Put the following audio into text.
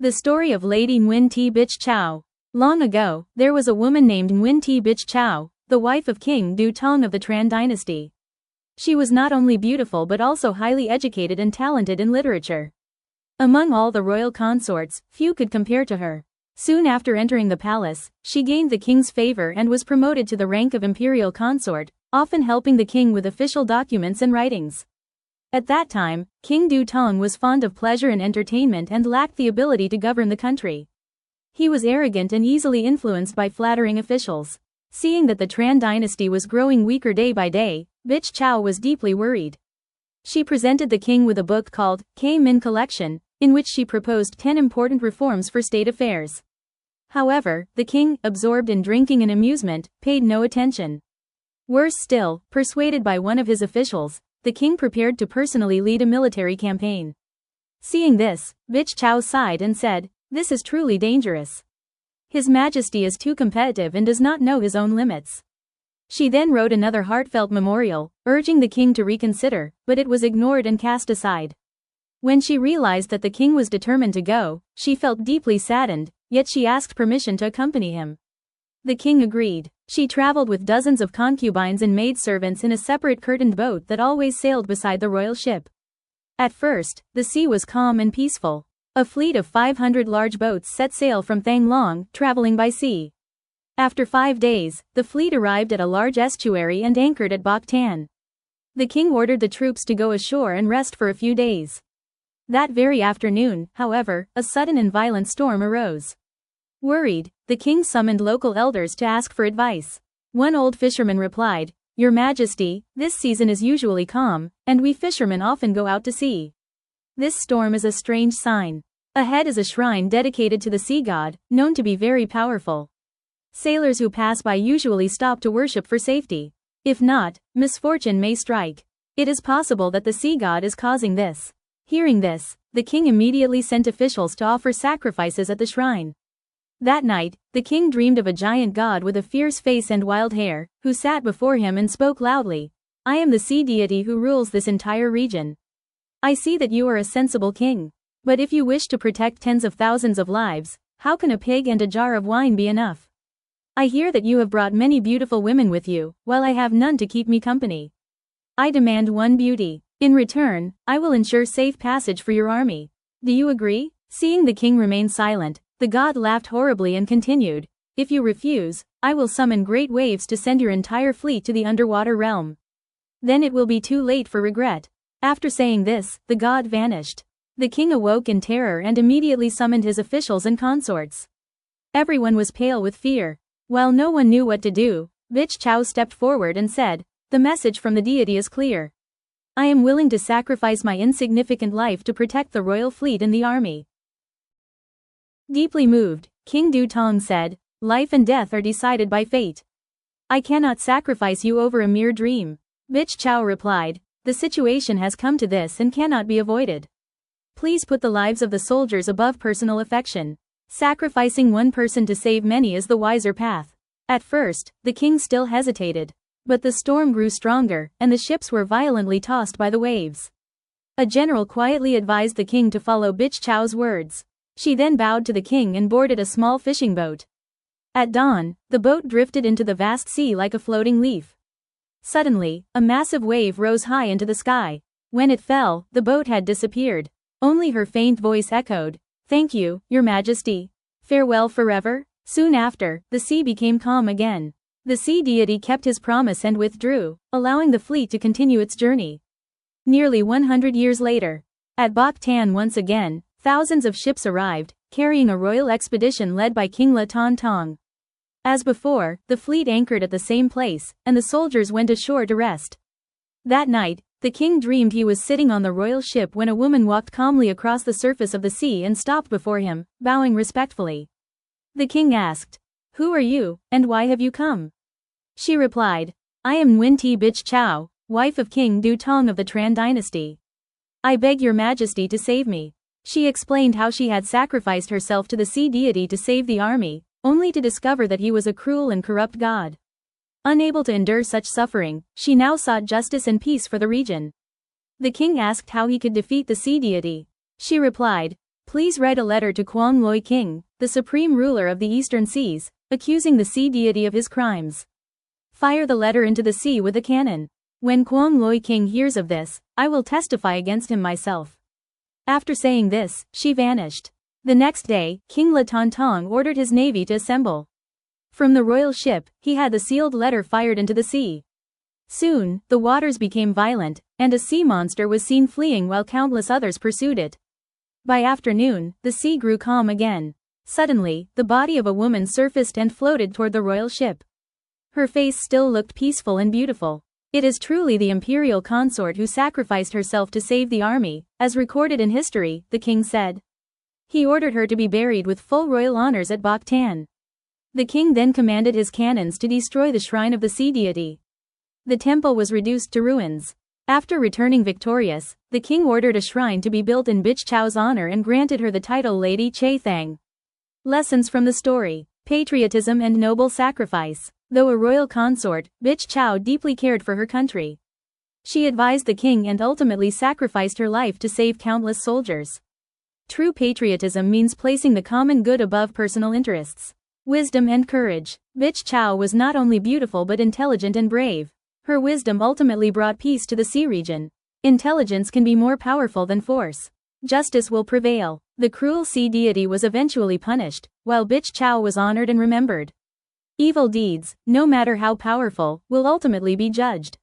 The story of Lady Nguyen Thi Bich Chau. Long ago, there was a woman named Nguyen Thi Bich Chau, the wife of King Du Tong of the Tran Dynasty. She was not only beautiful but also highly educated and talented in literature. Among all the royal consorts, few could compare to her. Soon after entering the palace, she gained the king's favor and was promoted to the rank of imperial consort, often helping the king with official documents and writings. At that time, King Du Tong was fond of pleasure and entertainment and lacked the ability to govern the country. He was arrogant and easily influenced by flattering officials. Seeing that the Tran dynasty was growing weaker day by day, Bich Chau was deeply worried. She presented the king with a book called K Min Collection, in which she proposed 10 important reforms for state affairs. However, the king, absorbed in drinking and amusement, paid no attention. Worse still, persuaded by one of his officials, the king prepared to personally lead a military campaign. Seeing this, Bich Chau sighed and said, "This is truly dangerous. His Majesty is too competitive and does not know his own limits." She then wrote another heartfelt memorial, urging the king to reconsider, but it was ignored and cast aside. When she realized that the king was determined to go, she felt deeply saddened, yet she asked permission to accompany him. The king agreed. She traveled with dozens of concubines and maidservants in a separate curtained boat that always sailed beside the royal ship. At first, the sea was calm and peaceful. A fleet of 500 large boats set sail from Thang Long, traveling by sea. After 5 days, the fleet arrived at a large estuary and anchored at Bac Tan. The king ordered the troops to go ashore and rest for a few days. That very afternoon, however, a sudden and violent storm arose. Worried, the king summoned local elders to ask for advice. One old fisherman replied, "Your Majesty, this season is usually calm, and we fishermen often go out to sea. This storm is a strange sign. Ahead is a shrine dedicated to the sea god, known to be very powerful. Sailors who pass by usually stop to worship for safety. If not, misfortune may strike. It is possible that the sea god is causing this." Hearing this, the king immediately sent officials to offer sacrifices at the shrine. That night, the king dreamed of a giant god with a fierce face and wild hair, who sat before him and spoke loudly. "I am the sea deity who rules this entire region. I see that you are a sensible king. But if you wish to protect tens of thousands of lives, how can a pig and a jar of wine be enough? I hear that you have brought many beautiful women with you, while I have none to keep me company. I demand one beauty. In return, I will ensure safe passage for your army. Do you agree?" Seeing the king remain silent, the god laughed horribly and continued, "If you refuse, I will summon great waves to send your entire fleet to the underwater realm. Then it will be too late for regret." After saying this, the god vanished. The king awoke in terror and immediately summoned his officials and consorts. Everyone was pale with fear. While no one knew what to do, Bich Chau stepped forward and said, "The message from the deity is clear. I am willing to sacrifice my insignificant life to protect the royal fleet and the army." Deeply moved, King Du Tong said, "Life and death are decided by fate. I cannot sacrifice you over a mere dream." Bich Chau replied, "The situation has come to this and cannot be avoided. Please put the lives of the soldiers above personal affection. Sacrificing one person to save many is the wiser path." At first, the king still hesitated. But the storm grew stronger, and the ships were violently tossed by the waves. A general quietly advised the king to follow Bich Chau's words. She then bowed to the king and boarded a small fishing boat. At dawn, the boat drifted into the vast sea like a floating leaf. Suddenly, a massive wave rose high into the sky. When it fell, the boat had disappeared. Only her faint voice echoed, "Thank you, Your Majesty. Farewell forever." Soon after, the sea became calm again. The sea deity kept his promise and withdrew, allowing the fleet to continue its journey. Nearly 100 years later, at Bac Tan once again, thousands of ships arrived, carrying a royal expedition led by King La Ton Tong. As before, the fleet anchored at the same place, and the soldiers went ashore to rest. That night, the king dreamed he was sitting on the royal ship when a woman walked calmly across the surface of the sea and stopped before him, bowing respectfully. The king asked, "Who are you, and why have you come?" She replied, "I am Nguyen Thi Bich Chau, wife of King Du Tong of the Tran Dynasty. I beg your Majesty to save me." She explained how she had sacrificed herself to the sea deity to save the army, only to discover that he was a cruel and corrupt god. Unable to endure such suffering, she now sought justice and peace for the region. The king asked how he could defeat the sea deity. She replied, Please write a letter to Quang Loi King, the supreme ruler of the eastern seas, accusing the sea deity of his crimes. Fire the letter into the sea with a cannon. When Quang Loi King hears of this, I will testify against him myself." After saying this, she vanished. The next day, King La Tontong ordered his navy to assemble. From the royal ship, he had the sealed letter fired into the sea. Soon, the waters became violent, and a sea monster was seen fleeing while countless others pursued it. By afternoon, the sea grew calm again. Suddenly, the body of a woman surfaced and floated toward the royal ship. Her face still looked peaceful and beautiful. "It is truly the imperial consort who sacrificed herself to save the army, as recorded in history," the king said. He ordered her to be buried with full royal honors at Bok Tan. The king then commanded his cannons to destroy the shrine of the sea deity. The temple was reduced to ruins. After returning victorious, the king ordered a shrine to be built in Bich Chau's honor and granted her the title Lady Che Thang. Lessons from the story: patriotism and noble sacrifice. Though a royal consort, Bich Chau deeply cared for her country. She advised the king and ultimately sacrificed her life to save countless soldiers. True patriotism means placing the common good above personal interests. Wisdom and courage. Bich Chau was not only beautiful but intelligent and brave. Her wisdom ultimately brought peace to the sea region. Intelligence can be more powerful than force. Justice will prevail. The cruel sea deity was eventually punished, while Bich Chau was honored and remembered. Evil deeds, no matter how powerful, will ultimately be judged.